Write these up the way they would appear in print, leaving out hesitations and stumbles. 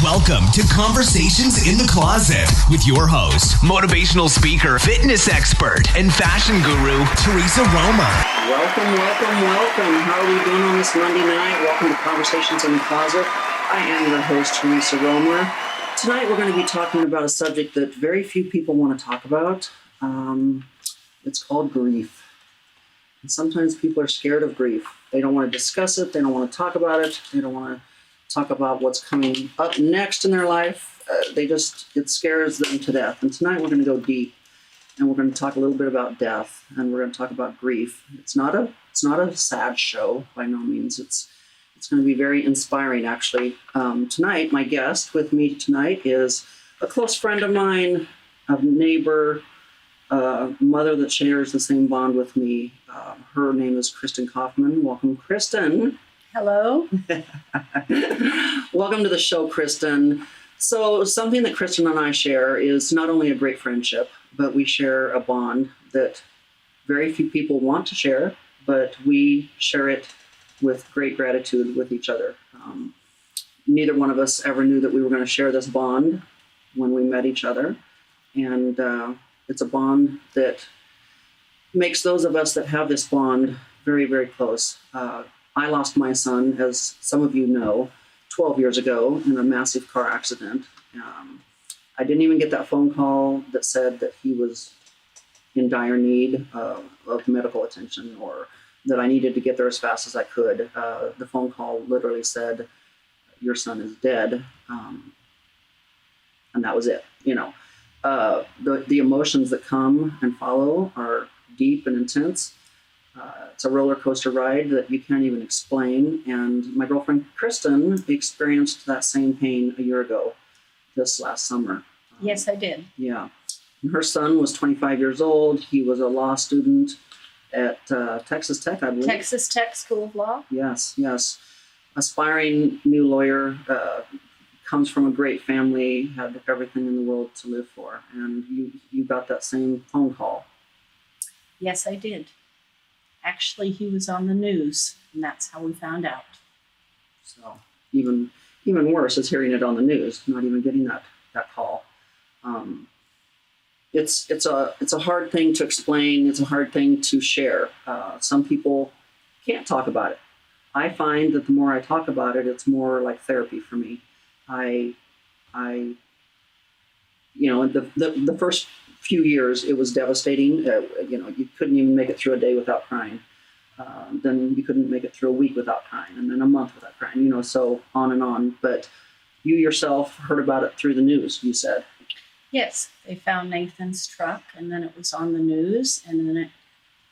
Welcome to Conversations in the Closet with your host, motivational speaker, fitness expert, and fashion guru, Theresa Roemer. Welcome. How are we doing on this Monday night? Welcome to Conversations in the Closet. I am your host, Theresa Roemer. Tonight we're going to be talking about a subject that very few people want to talk about. It's called grief. And sometimes people are scared of grief. They don't want to discuss it. They don't want to talk about it. They don't want to talk about what's coming up next in their life. It scares them to death. And tonight we're going to go deep, and we're going to talk a little bit about death, and we're going to talk about grief. It's not a sad show by no means. It's going to be very inspiring, actually. Tonight, my guest with me tonight is a close friend of mine, a neighbor, mother that shares the same bond with me. Her name is Christen Kaufman. Welcome, Christen. Hello. Welcome to the show, Christen. So something that Christen and I share is not only a great friendship, but we share a bond that very few people want to share, but we share it with great gratitude with each other. Neither one of us ever knew that we were going to share this bond when we met each other. And it's a bond that makes those of us that have this bond very, very close. I lost my son, as some of you know, 12 years ago in a massive car accident. I didn't even get that phone call that said that he was in dire need of medical attention or that I needed to get there as fast as I could. The phone call literally said, "Your son is dead." And that was it. The emotions that come and follow are deep and intense. It's a roller coaster ride that you can't even explain. And my girlfriend, Christen, experienced that same pain a year ago, this last summer. Yes, I did. Yeah. And her son was 25 years old. He was a law student at Texas Tech, I believe. Texas Tech School of Law? Yes. Aspiring new lawyer, comes from a great family, had everything in the world to live for. And you got that same phone call. Yes, I did. Actually, he was on the news, and that's how we found out. So even worse is hearing it on the news, not even getting that call. It's a hard thing to explain. It's a hard thing to share. Some people can't talk about it. I find that the more I talk about it, it's more like therapy for me. The first few years, it was devastating. You couldn't even make it through a day without crying. Then you couldn't make it through a week without crying, and then a month without crying, so on and on. But you yourself heard about it through the news, you said. Yes, they found Nathan's truck, and then it was on the news, and then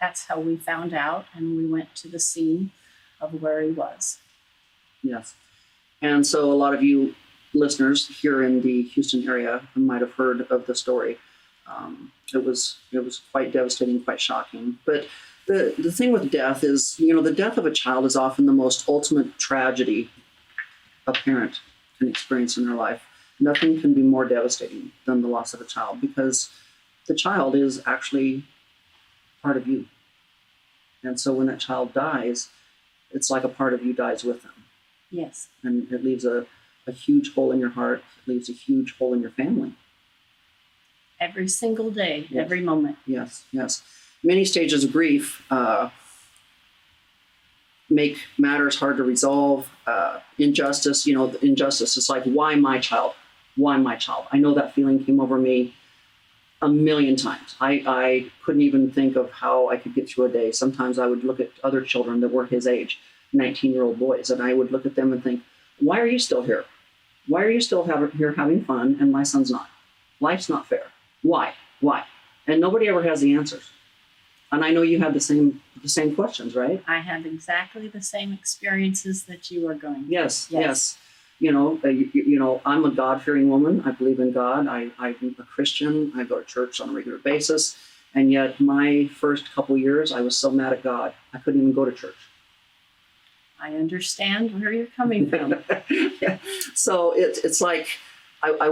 that's how we found out, and we went to the scene of where he was. Yes. And so a lot of you listeners here in the Houston area might have heard of the story. It was quite devastating, quite shocking. But the thing with death is, the death of a child is often the most ultimate tragedy a parent can experience in their life. Nothing can be more devastating than the loss of a child, because the child is actually part of you. And so when that child dies, it's like a part of you dies with them. Yes. And it leaves a huge hole in your heart. It leaves a huge hole in your family. Every single day, Yes. Every moment. Yes. Many stages of grief make matters hard to resolve. Injustice, injustice is like, why my child? Why my child? I know that feeling came over me a million times. I couldn't even think of how I could get through a day. Sometimes I would look at other children that were his age, 19-year-old boys, and I would look at them and think, why are you still here? Why are you still here having fun and my son's not? Life's not fair. Why? And nobody ever has the answers. And I know you have the same questions, right? I have exactly the same experiences that you are going through. Yes. I'm a God-fearing woman. I believe in God. I'm a Christian. I go to church on a regular basis. And yet my first couple years, I was so mad at God, I couldn't even go to church. I understand where you're coming from. Yeah. So it's like, I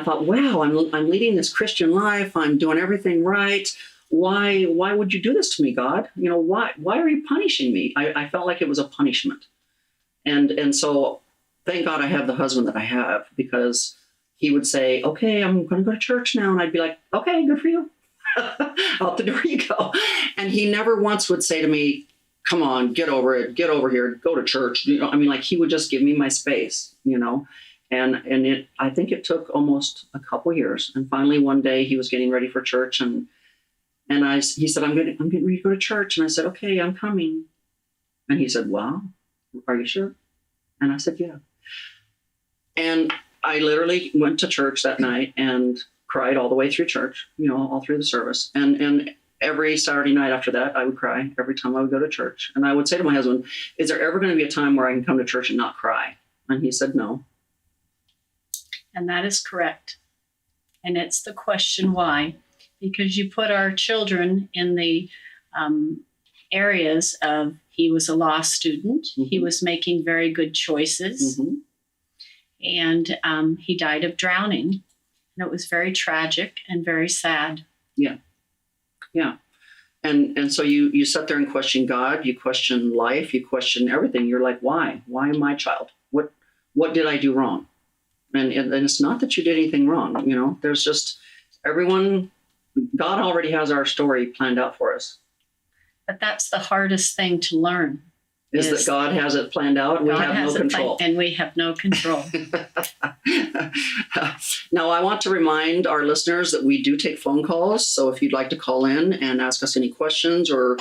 thought, wow, I'm leading this Christian life. I'm doing everything right. Why would you do this to me, God? Why are you punishing me? I felt like it was a punishment. And so thank God I have the husband that I have, because he would say, okay, I'm going to go to church now. And I'd be like, okay, good for you. Out the door you go. And he never once would say to me, come on, get over it, get over here, go to church. I mean, like, he would just give me my space, and I think it took almost a couple years. And finally one day he was getting ready for church, and he said, I'm getting ready to go to church. And I said, okay, I'm coming. And he said, wow, are you sure? And I said, yeah. And I literally went to church that night and cried all the way through church, all through the service. And every Saturday night after that, I would cry every time I would go to church. And I would say to my husband, is there ever going to be a time where I can come to church and not cry? And he said, no. And that is correct. And it's the question why, because you put our children in the areas of, he was a law student. Mm-hmm. He was making very good choices. Mm-hmm. And he died of drowning. And it was very tragic and very sad. Yeah. Yeah. And so you sit there and question God, you question life, you question everything. You're like, why? Why my child? What did I do wrong? And it's not that you did anything wrong. There's just everyone, God already has our story planned out for us. But that's the hardest thing to learn. Is that God has it planned out and we have no control. And we have no control. Now, I want to remind our listeners that we do take phone calls. So if you'd like to call in and ask us any questions or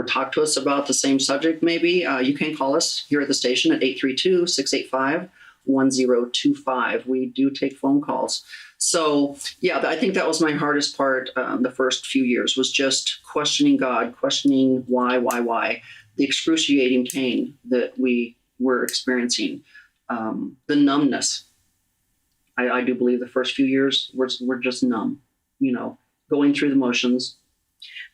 talk to us about the same subject, maybe, you can call us here at the station at 832-685-1025. We do take phone calls. So, yeah, I think that was my hardest part the first few years, was just questioning God, questioning why. The excruciating pain that we were experiencing, the numbness. I do believe the first few years we're just numb, going through the motions.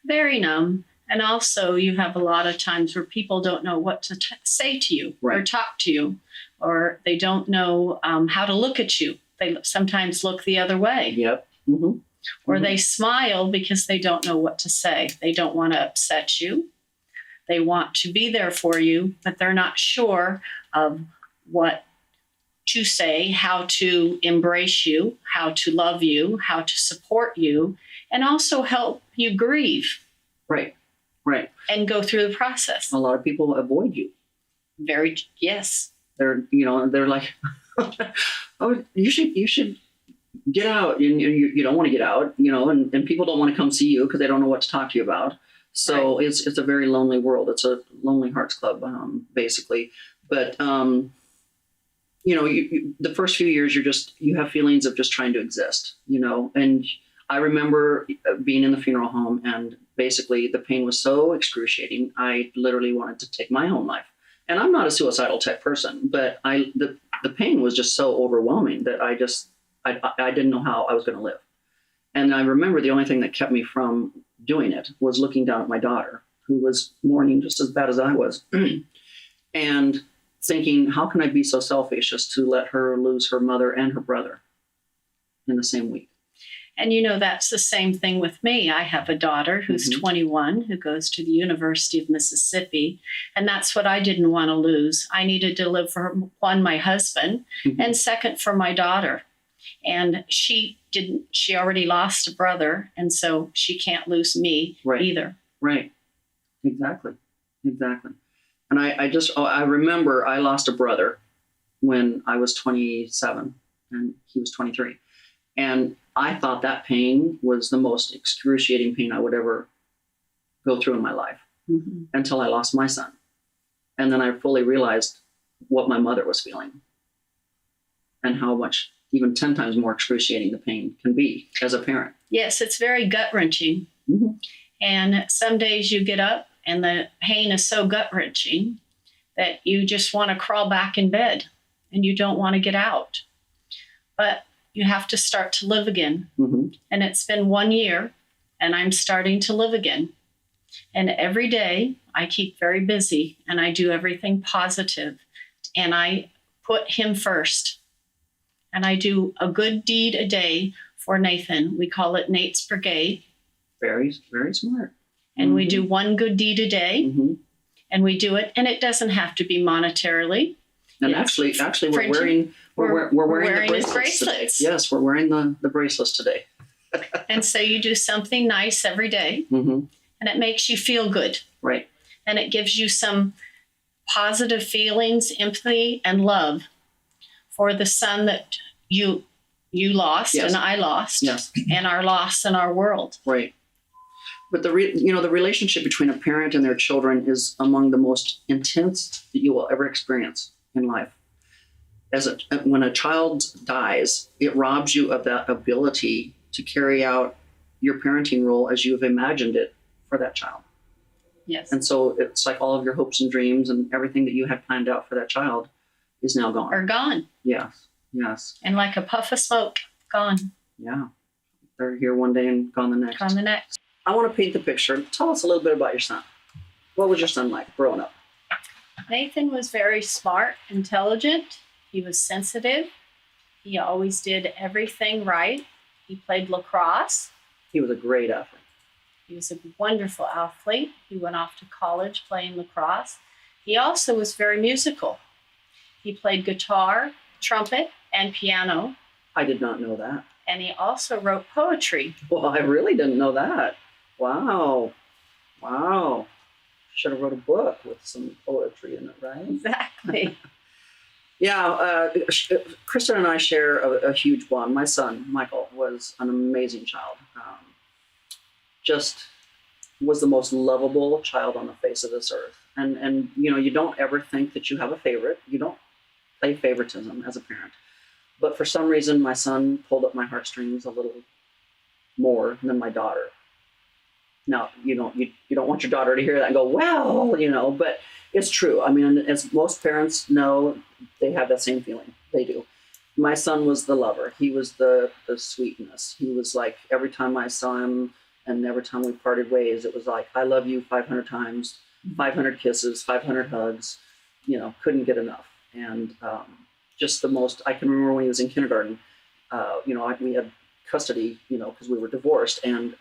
Very numb. And also you have a lot of times where people don't know what to say to you, right, or talk to you, or they don't know how to look at you. They sometimes look the other way. Yep. Mm-hmm. Or mm-hmm. they smile because they don't know what to say. They don't want to upset you. They want to be there for you, but they're not sure of what to say, how to embrace you, how to love you, how to support you, and also help you grieve. Right. And go through the process. A lot of people avoid you. Yes. They're like, oh, you should get out. And you don't want to get out, and people don't want to come see you because they don't know what to talk to you about. So right. It's a very lonely world. It's a lonely hearts club, basically. But, the first few years, you have feelings of just trying to exist, and I remember being in the funeral home, and basically the pain was so excruciating. I literally wanted to take my own life. And I'm not a suicidal type person, but the pain was just so overwhelming that I didn't know how I was going to live. And I remember the only thing that kept me from doing it was looking down at my daughter, who was mourning just as bad as I was, and thinking, how can I be so selfish as to let her lose her mother and her brother in the same week? And that's the same thing with me. I have a daughter who's mm-hmm. 21, who goes to the University of Mississippi. And that's what I didn't want to lose. I needed to live for, one, my husband, mm-hmm. and second, for my daughter. And she already lost a brother. And so she can't lose me right. either. Right. Exactly. And I remember I lost a brother when I was 27 and he was 23. And I thought that pain was the most excruciating pain I would ever go through in my life, mm-hmm. until I lost my son. And then I fully realized what my mother was feeling and how much, even 10 times more excruciating the pain can be as a parent. Yes, it's very gut-wrenching. Mm-hmm. And some days you get up and the pain is so gut-wrenching that you just want to crawl back in bed and you don't want to get out. But you have to start to live again. Mm-hmm. And it's been 1 year and I'm starting to live again. And every day I keep very busy and I do everything positive and I put him first. And I do a good deed a day for Nathan. We call it Nate's Brigade. Very, very smart. And mm-hmm. we do one good deed a day. Mm-hmm. And we do it, and it doesn't have to be monetarily. And Yes. actually, we're Printing. wearing the his bracelets. Today. bracelets. Yes, we're wearing the bracelets today. And so you do something nice every day, Mm-hmm. and it makes you feel good. Right. And it gives you some positive feelings, empathy, and love for the son that you lost Yes. and I lost, Yes. and our loss in our world. Right. But the relationship between a parent and their children is among the most intense that you will ever experience in life. When a child dies, it robs you of that ability to carry out your parenting role as you have imagined it for that child. Yes. And so it's like all of your hopes and dreams and everything that you had planned out for that child is now gone. Are gone. Yes. Yes. And like a puff of smoke, gone. Yeah. They're here one day and gone the next. Gone the next. I want to paint the picture. Tell us a little bit about your son. What was your son like growing up? Nathan was very smart, intelligent. He was sensitive. He always did everything right. He played lacrosse. He was a great athlete. He was a wonderful athlete. He went off to college playing lacrosse. He also was very musical. He played guitar, trumpet, and piano. I did not know that. And he also wrote poetry. Well, I really didn't know that. Wow. Wow. Should have wrote a book with some poetry in it, right? Exactly. Yeah, Kristen and I share a huge bond. My son, Michael, was an amazing child. Just was the most lovable child on the face of this earth. And you don't ever think that you have a favorite. You don't play favoritism as a parent. But for some reason, my son pulled up my heartstrings a little more than my daughter. Now, you don't want your daughter to hear that and go, well, but it's true. I mean, as most parents know, they have that same feeling. They do. My son was the lover. He was the sweetness. He was like, every time I saw him and every time we parted ways, it was like, I love you 500 times, 500 kisses, 500 hugs, couldn't get enough. And just the most, I can remember when he was in kindergarten, we had custody, because we were divorced, and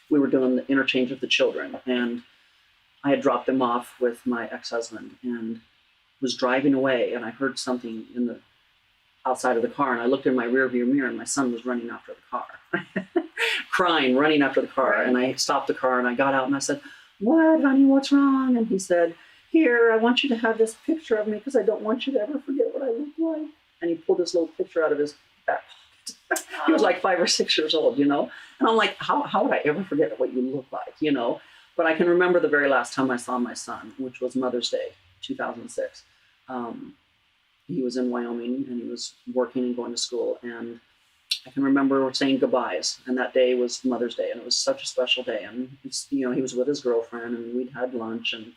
we were doing the interchange of the children. And I had dropped them off with my ex-husband and was driving away, and I heard something in the outside of the car, and I looked in my rear view mirror, and my son was running after the car, crying, running after the car. Right. And I stopped the car, and I got out, and I said, "What, honey, what's wrong?" And he said, "Here, I want you to have this picture of me because I don't want you to ever forget what I look like." And he pulled this little picture out of his back pocket. He was like 5 or 6 years old, And I'm like, how would I ever forget what you look like, But I can remember the very last time I saw my son, which was Mother's Day, 2006. He was in Wyoming, and he was working and going to school. And I can remember saying goodbyes. And that day was Mother's Day, and it was such a special day. And, he was with his girlfriend, and we'd had lunch, and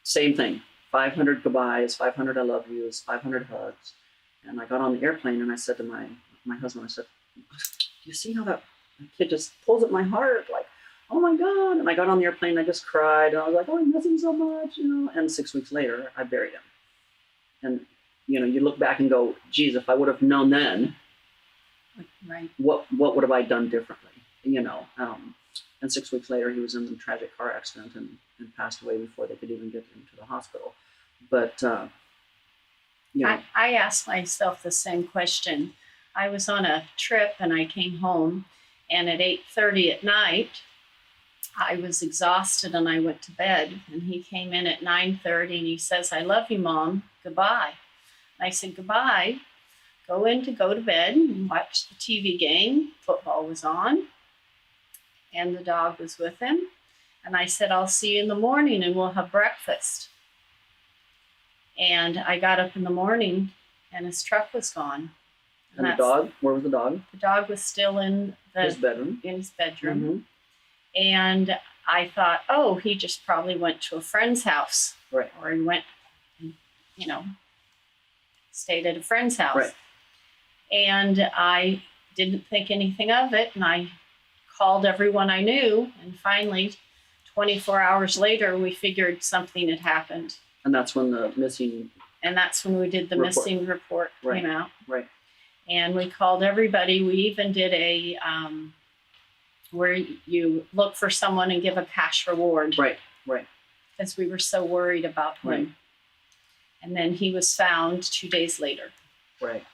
same thing, 500 goodbyes, 500 I love yous, 500 hugs. And I got on the airplane, and I said to my husband, I said, "Do you see how that kid just pulls at my heart? Like, oh my God." And I got on the airplane, and I just cried, and I was like, "Oh, I miss him so much," And 6 weeks later, I buried him. And, you look back and go, geez, if I would have known then, Right. what would have I done differently? And 6 weeks later, he was in a tragic car accident and passed away before they could even get him to the hospital. But, I asked myself the same question. I was on a trip and I came home, and at 8:30 at night, I was exhausted and I went to bed. And he came in at 9:30 and he says, "I love you, Mom. Goodbye." And I said, "Goodbye. Go to bed and watch the TV game." Football was on, and the dog was with him. And I said, "I'll see you in the morning and we'll have breakfast." And I got up in the morning and his truck was gone. And the dog? Where was the dog? The dog was still in His bedroom. In his bedroom. Mm-hmm. And I thought, oh, he just probably went to a friend's house. Right. Or he went, stayed at a friend's house. Right. And I didn't think anything of it. And I called everyone I knew. And finally, 24 hours later, we figured something had happened. And that's when the missing... And that's when we did the missing report Right. came out. Right. And we called everybody. We even did a where you look for someone and give a cash reward. Right. Because we were so worried about him. Right. And then he was found 2 days later. Right.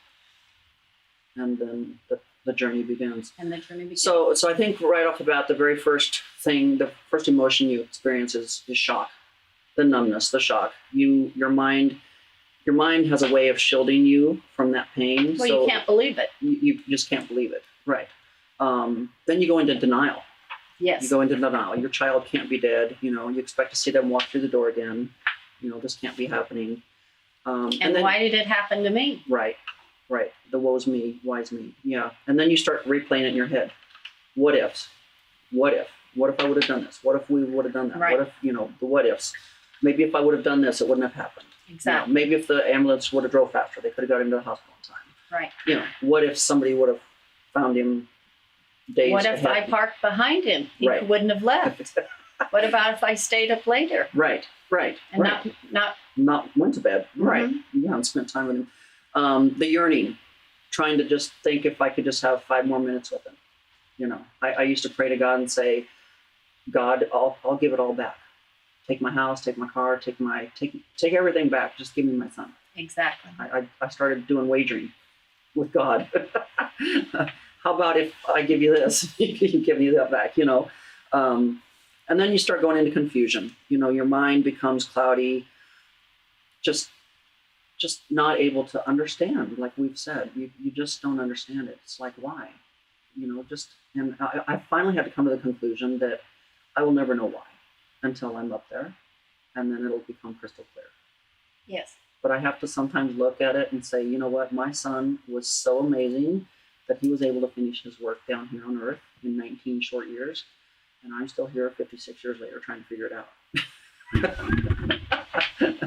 And then the journey begins. And the journey begins. So I think right off the bat, the very first thing, the first emotion you experience is shock, the numbness, the shock. Your mind has a way of shielding you from that pain. Well, so you can't believe it. You just can't believe it. Right. Then you go into denial. Yes. You go into denial. Your child can't be dead. You expect to see them walk through the door again. This can't be happening. And then, why did it happen to me? Right. The woe's me, why's me. Yeah. And then you start replaying it in your head. What ifs? What if? What if I would have done this? What if we would have done that? Right. What if, the what ifs? Maybe if I would have done this, it wouldn't have happened. Exactly. Maybe if the ambulance would have drove faster, they could have got him to the hospital in time. Right. What if somebody would have found him days What if ahead? I parked behind him? He Right. wouldn't have left. What about if I stayed up later? Right. And not went to bed. Mhm. Right. Yeah, and spent time with him. The yearning, trying to just think if I could just have 5 more minutes with him. I used to pray to God and say, God, I'll give it all back. Take my house, take my car, take everything back. Just give me my son. Exactly. I started doing wagering with God. How about if I give you this, you can give me that back, and then you start going into confusion. Your mind becomes cloudy, just not able to understand. Like we've said, you just don't understand it. It's like, why? And I finally had to come to the conclusion that I will never know why until I'm up there, and then it'll become crystal clear. Yes. But I have to sometimes look at it and say, you know what? My son was so amazing that he was able to finish his work down here on earth in 19 short years. And I'm still here 56 years later trying to figure it out.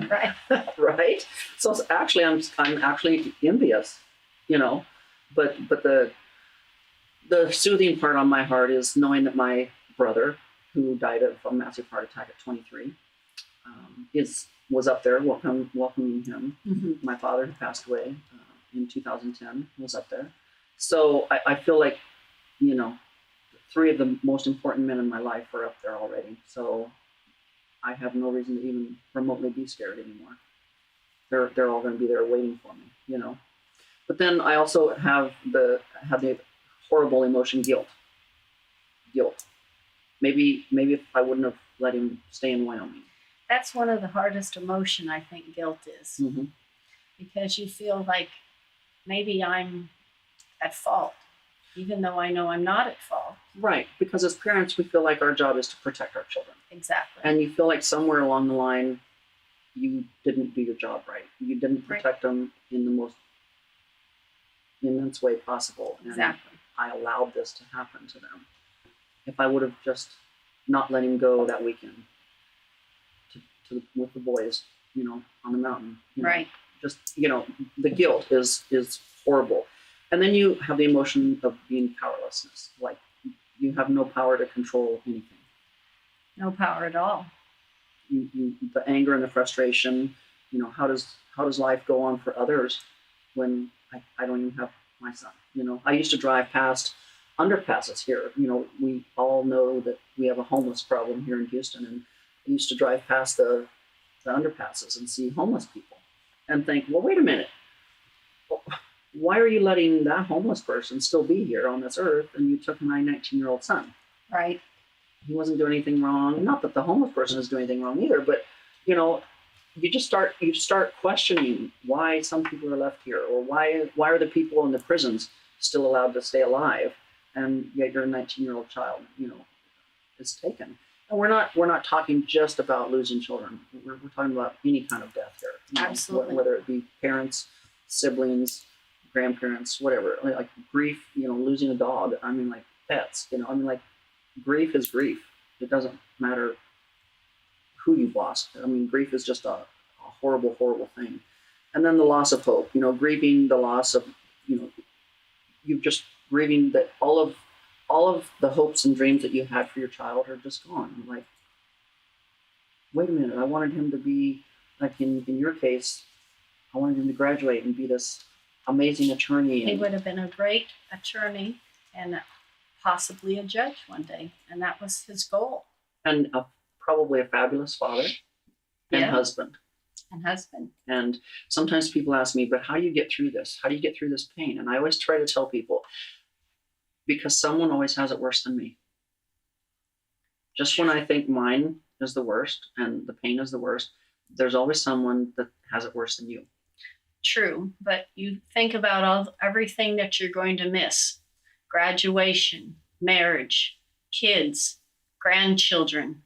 Right. Right? So it's actually, I'm actually envious, but the soothing part on my heart is knowing that my brother, who died of a massive heart attack at 23, was up there welcoming him. Mm-hmm. My father, who passed away in 2010, was up there. So I feel like, 3 of the most important men in my life are up there already. So I have no reason to even remotely be scared anymore. They're all going to be there waiting for me, But then I also have the horrible emotion, guilt. Maybe if I wouldn't have let him stay in Wyoming. That's one of the hardest emotion, I think, guilt is. Mm-hmm. Because you feel like maybe I'm at fault, even though I know I'm not at fault. Right, because as parents, we feel like our job is to protect our children. Exactly. And you feel like somewhere along the line, you didn't do your job right. You didn't protect them in the most immense way possible. And exactly. I allowed this to happen to them. If I would have just not let him go that weekend with the boys, on the mountain. Right. Just, the guilt is horrible. And then you have the emotion of being powerlessness. Like you have no power to control anything. No power at all. The anger and the frustration, how does life go on for others when I don't even have my son? I used to drive past underpasses here. We all know that we have a homeless problem here in Houston, and I used to drive past the underpasses and see homeless people and think, well, wait a minute. Why are you letting that homeless person still be here on this earth, and you took my 19-year-old son? Right. He wasn't doing anything wrong. Not that the homeless person is doing anything wrong either, but you start questioning why some people are left here, or why are the people in the prisons still allowed to stay alive, and yet your 19-year-old child, is taken. And we're not talking just about losing children. We're talking about any kind of death here. Absolutely. Whether it be parents, siblings, grandparents, whatever. Like grief, losing a dog. I mean, like pets. Grief is grief. It doesn't matter who you've lost. I mean, grief is just a horrible, horrible thing. And then the loss of hope. Grieving the loss of, you're just grieving that all of the hopes and dreams that you had for your child are just gone. Like, wait a minute, I wanted him to be, like in your case, I wanted him to graduate and be this amazing attorney. He would have been a great attorney and possibly a judge one day. And that was his goal. And probably a fabulous father and husband. and husband. And sometimes people ask me, but how do you get through this? How do you get through this pain? And I always try to tell people, because someone always has it worse than me. Just when I think mine is the worst and the pain is the worst, there's always someone that has it worse than you. True, but you think about everything that you're going to miss: graduation, marriage, kids, grandchildren,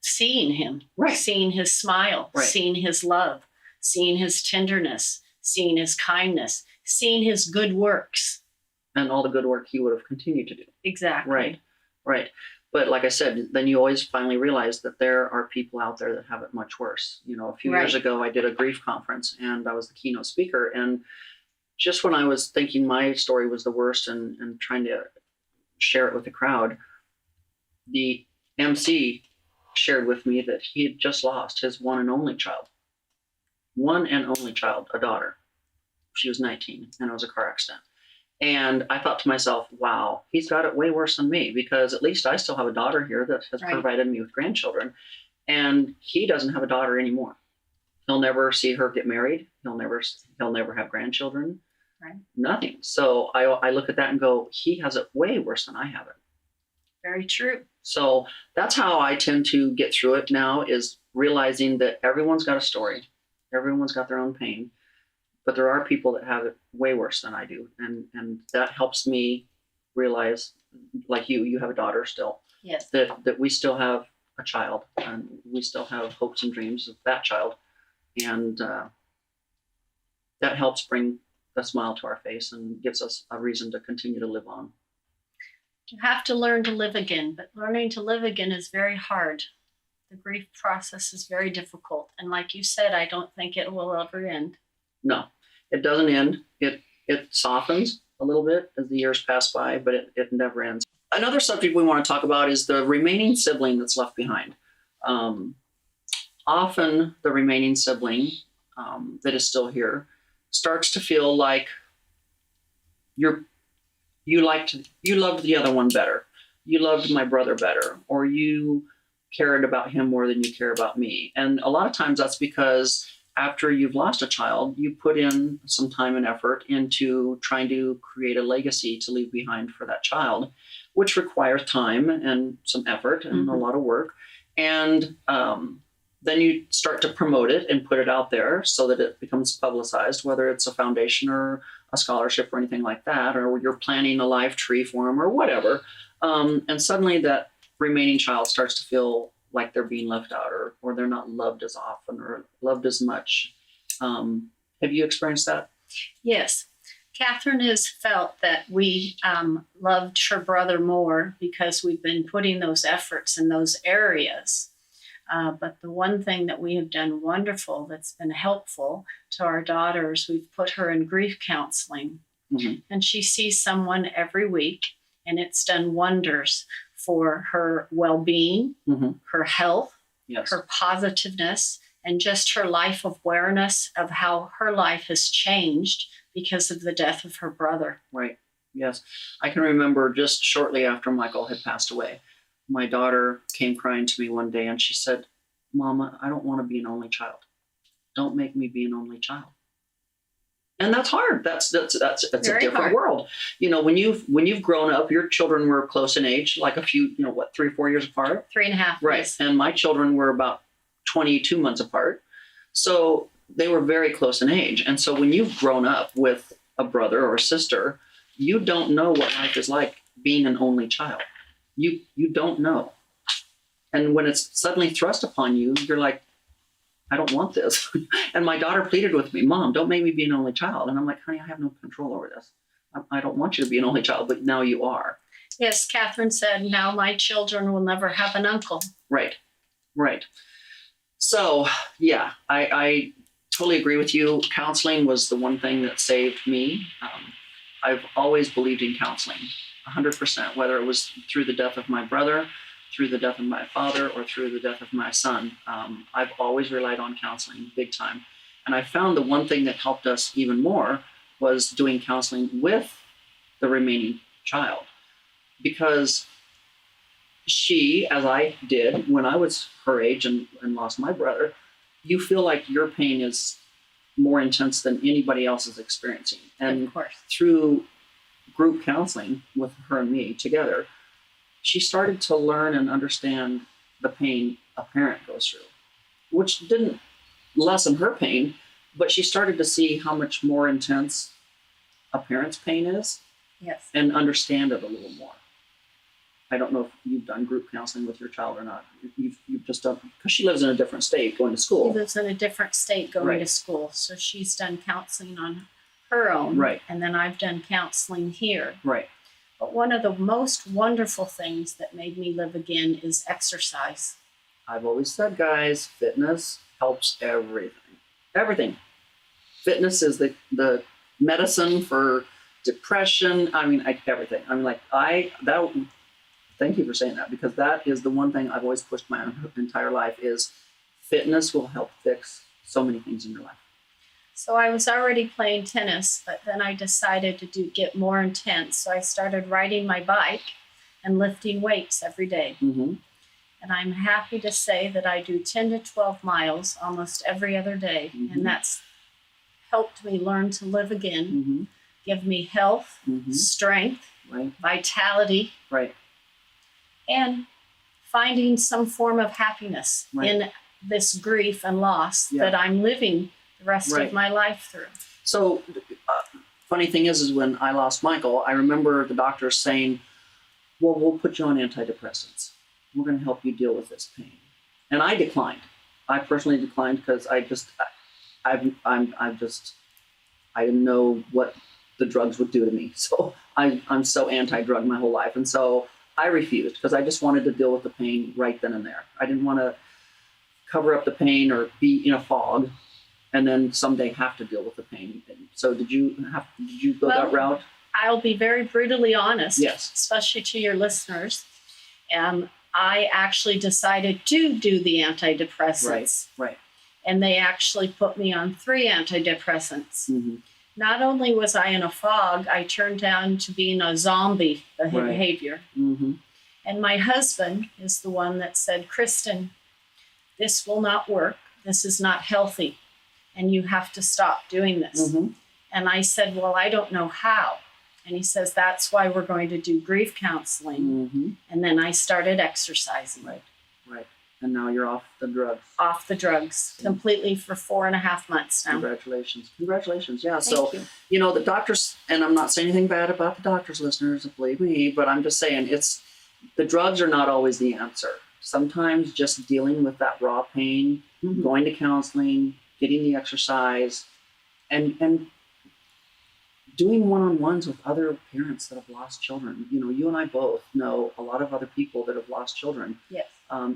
seeing him, Right. seeing his smile, Right. seeing his love, seeing his tenderness, seeing his kindness, seeing his good works. And all the good work he would have continued to do. Exactly. Right. But like I said, then you always finally realize that there are people out there that have it much worse. You know, a few years ago, I did a grief conference and I was the keynote speaker. And just when I was thinking my story was the worst and trying to share it with the crowd, the MC shared with me that he had just lost his one and only child, a daughter. She was 19 and it was a car accident. And I thought to myself, wow, he's got it way worse than me, because at least I still have a daughter here that has provided me with grandchildren. And he doesn't have a daughter anymore. He'll never see her get married. He'll never have grandchildren. Right. Nothing. So I look at that and go, he has it way worse than I have it. Very true. So that's how I tend to get through it now, is realizing that everyone's got a story. Everyone's got their own pain. But there are people that have it way worse than I do. And that helps me realize, like you have a daughter still. Yes. That we still have a child, and we still have hopes and dreams of that child. And that helps bring a smile to our face and gives us a reason to continue to live on. You have to learn to live again, but learning to live again is very hard. The grief process is very difficult. And like you said, I don't think it will ever end. No, it doesn't end. It softens a little bit as the years pass by, but it never ends. Another subject we want to talk about is the remaining sibling that's left behind. Often the remaining sibling that is still here starts to feel like you loved the other one better. You loved my brother better, or you cared about him more than you care about me. And a lot of times that's because after you've lost a child, you put in some time and effort into trying to create a legacy to leave behind for that child, which requires time and some effort and a lot of work. And then you start to promote it and put it out there so that it becomes publicized, whether it's a foundation or a scholarship or anything like that, or you're planning a live tree for them or whatever. And suddenly that remaining child starts to feel like they're being left out, or they're not loved as often or loved as much. Have you experienced that? Yes. Catherine has felt that we loved her brother more because we've been putting those efforts in those areas. But the one thing that we have done wonderful that's been helpful to our daughters, we've put her in grief counseling. And she sees someone every week, and it's done wonders for her well-being, her health, her positiveness, and just her life awareness of how her life has changed because of the death of her brother. Right. Yes. I can remember just shortly after Michael had passed away, my daughter came crying to me one day and she said, "Mama, I don't want to be an only child. Don't make me be an only child." And that's hard. That's a different world. You know, when you've grown up, your children were close in age, like a few, 3 or 4 years apart? 3.5 Right. years. And my children were about 22 months apart. So they were very close in age. And so when you've grown up with a brother or a sister, you don't know what life is like being an only child. You don't know. And when it's suddenly thrust upon you, you're like, I don't want this. And my daughter pleaded with me, "Mom, don't make me be an only child." And I'm like, "Honey, I have no control over this. I don't want you to be an only child, but now you are." Yes, Catherine said, "Now my children will never have an uncle." Right. So, yeah, I totally agree with you. Counseling was the one thing that saved me. I've always believed in counseling, 100%, whether it was through the death of my brother, through the death of my father, or through the death of my son. I've always relied on counseling big time. And I found the one thing that helped us even more was doing counseling with the remaining child. Because she, as I did when I was her age and lost my brother, you feel like your pain is more intense than anybody else is experiencing. And Of course. through group counseling with her and me together, she started to learn and understand the pain a parent goes through, which didn't lessen her pain, but she started to see how much more intense a parent's pain is Yes. and understand it a little more. I don't know if you've done group counseling with your child or not. You've just done, because she lives in a different state going to She school. lives in a different state going Right. to school. So she's done counseling on her own. Right. And then I've done counseling here. Right. But one of the most wonderful things that made me live again is exercise. I've always said, guys, fitness helps everything. Everything. Fitness is the medicine for depression. I mean, everything. I mean, thank you for saying that, because that is the one thing I've always pushed my entire life is fitness will help fix so many things in your life. So I was already playing tennis, but then I decided to get more intense. So I started riding my bike and lifting weights every day. Mm-hmm. And I'm happy to say that I do 10 to 12 miles almost every other day. Mm-hmm. And that's helped me learn to live again, Mm-hmm. give me health, Mm-hmm. strength, Right. vitality, Right. and finding some form of happiness Right. in this grief and loss Yeah. that I'm living the rest Right. of my life through. So, funny thing is when I lost Michael, I remember the doctors saying, well, we'll put you on antidepressants. We're going to help you deal with this pain. And I declined. I personally declined because I didn't know what the drugs would do to me. So I'm so anti-drug my whole life. And so I refused because I just wanted to deal with the pain right then and there. I didn't want to cover up the pain or be in a fog and then someday have to deal with the pain. So did you go that route? I'll be very brutally honest, Yes. especially to your listeners. I actually decided to do the antidepressants. Right. And they actually put me on 3 antidepressants. Mm-hmm. Not only was I in a fog, I turned down to being a zombie behavior. Mm-hmm. And my husband is the one that said, Christen, this will not work. This is not healthy. And you have to stop doing this. Mm-hmm. And I said, well, I don't know how. And he says, that's why we're going to do grief counseling. Mm-hmm. And then I started exercising. Right. And now you're off the drugs. Off the drugs completely for 4.5 months now. Congratulations. Yeah. Thank you. The doctors, and I'm not saying anything bad about the doctors, listeners, believe me, but I'm just saying the drugs are not always the answer. Sometimes just dealing with that raw pain, Mm-hmm. going to counseling, getting the exercise, and doing one-on-ones with other parents that have lost children. You and I both know a lot of other people that have lost children. Yes.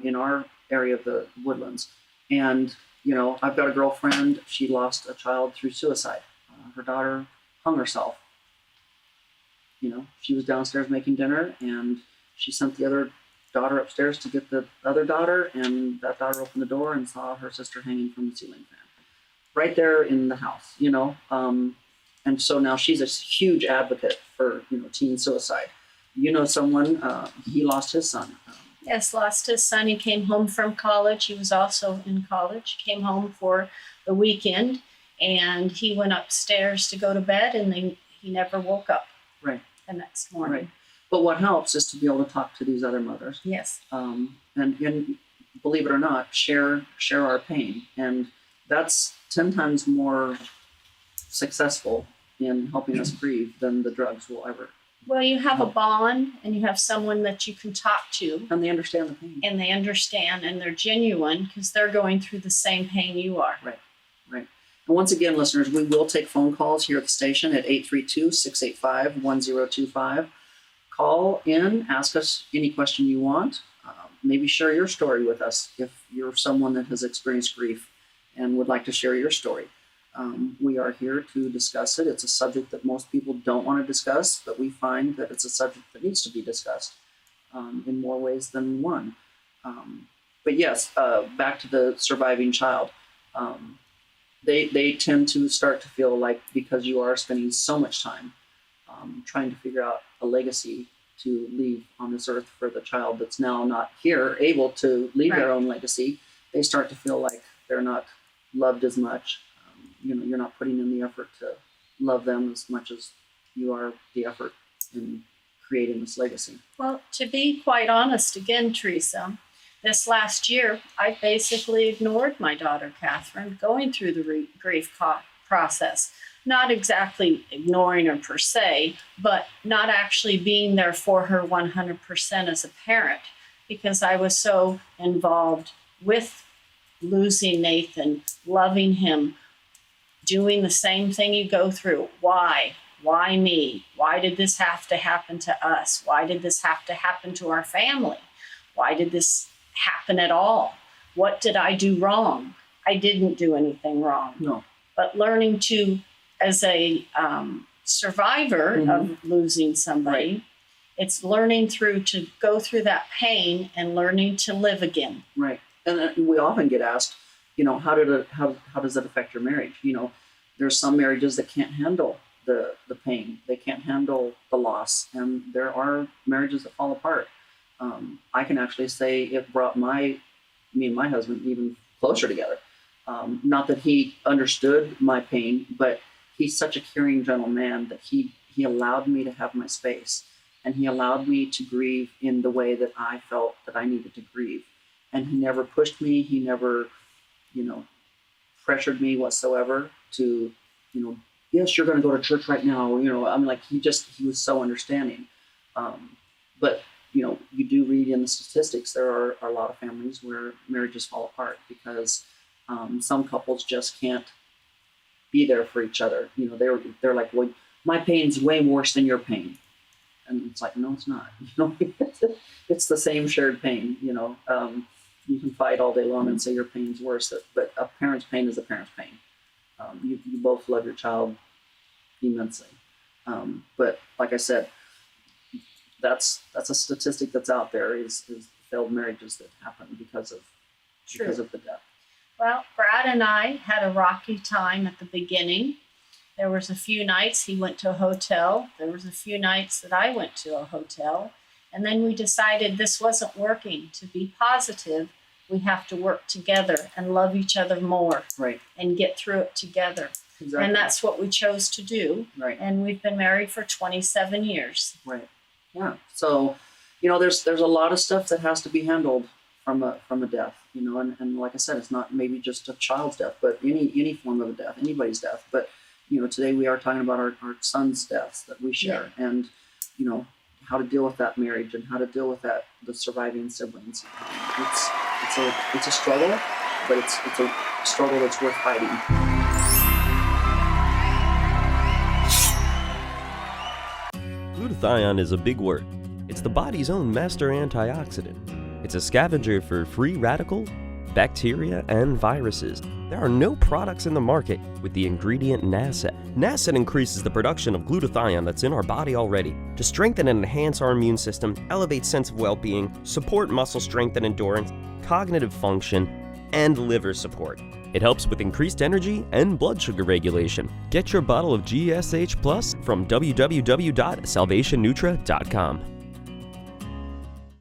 In our area of the Woodlands. And, I've got a girlfriend, she lost a child through suicide. Her daughter hung herself. She was downstairs making dinner and she sent the other daughter upstairs to get the other daughter, and that daughter opened the door and saw her sister hanging from the ceiling fan. Right there in the house, and so now she's a huge advocate for, teen suicide. Someone, he lost his son. Yes, lost his son. He came home from college. He was also in college. Came home for the weekend, and he went upstairs to go to bed, and then he never woke up. Right. The next morning. Right. But what helps is to be able to talk to these other mothers. Yes. And believe it or not, share our pain, and that's 10 times more successful in helping us grieve than the drugs will ever. Well, you have a bond and you have someone that you can talk to. And they understand the pain. And they understand and they're genuine because they're going through the same pain you are. Right. And once again, listeners, we will take phone calls here at the station at 832-685-1025. Call in, ask us any question you want. Maybe share your story with us if you're someone that has experienced grief and would like to share your story. We are here to discuss it. It's a subject that most people don't want to discuss, but we find that it's a subject that needs to be discussed in more ways than one. But yes, back to the surviving child. They tend to start to feel like, because you are spending so much time trying to figure out a legacy to leave on this earth for the child that's now not here, able to leave their own legacy, they start to feel like they're not loved as much. You're not putting in the effort to love them as much as you are the effort in creating this legacy. Well, to be quite honest again, Theresa, this last year, I basically ignored my daughter, Catherine, going through the grief process. Not exactly ignoring her per se, but not actually being there for her 100% as a parent, because I was so involved with losing Nathan, loving him, doing the same thing you go through. Why? Why me? Why did this have to happen to us? Why did this have to happen to our family? Why did this happen at all? What did I do wrong? I didn't do anything wrong. No. But learning to, as a survivor of losing somebody, Right. it's learning to go through that pain and learning to live again. Right. And we often get asked, how does it affect your marriage? There's some marriages that can't handle the pain. They can't handle the loss. And there are marriages that fall apart. I can actually say it brought me and my husband even closer together. Not that he understood my pain, but he's such a caring, gentle man that he allowed me to have my space, and he allowed me to grieve in the way that I felt that I needed to grieve. And he never pushed me. He never, pressured me whatsoever to, yes, you're going to go to church right now. I'm like, he was so understanding. But you do read in the statistics, there are a lot of families where marriages fall apart because some couples just can't be there for each other. They're like, well, my pain's way worse than your pain. And it's like, no, it's not. It's the same shared pain. You can fight all day long and say your pain's worse, but a parent's pain is a parent's pain. You both love your child immensely. But like I said, that's a statistic that's out there is failed marriages that happen because of the death. Well, Brad and I had a rocky time at the beginning. There was a few nights he went to a hotel. There was a few nights that I went to a hotel. And then we decided this wasn't working. To be positive, we have to work together and love each other more. Right. And get through it together. Exactly. And that's what we chose to do. Right. And we've been married for 27 years. Right. Yeah. So, there's a lot of stuff that has to be handled from a death, and like I said, it's not maybe just a child's death, but any form of a death, anybody's death. But, today we are talking about our son's deaths that we share, and, how to deal with that marriage and how to deal with the surviving siblings. It's a struggle, but it's a struggle that's worth fighting. Glutathione is a big word. It's the body's own master antioxidant. It's a scavenger for free radical, bacteria, and viruses. There are no products in the market with the ingredient NASET. NASET increases the production of glutathione that's in our body already to strengthen and enhance our immune system, elevate sense of well-being, support muscle strength and endurance, cognitive function, and liver support. It helps with increased energy and blood sugar regulation. Get your bottle of GSH Plus from www.salvationnutra.com.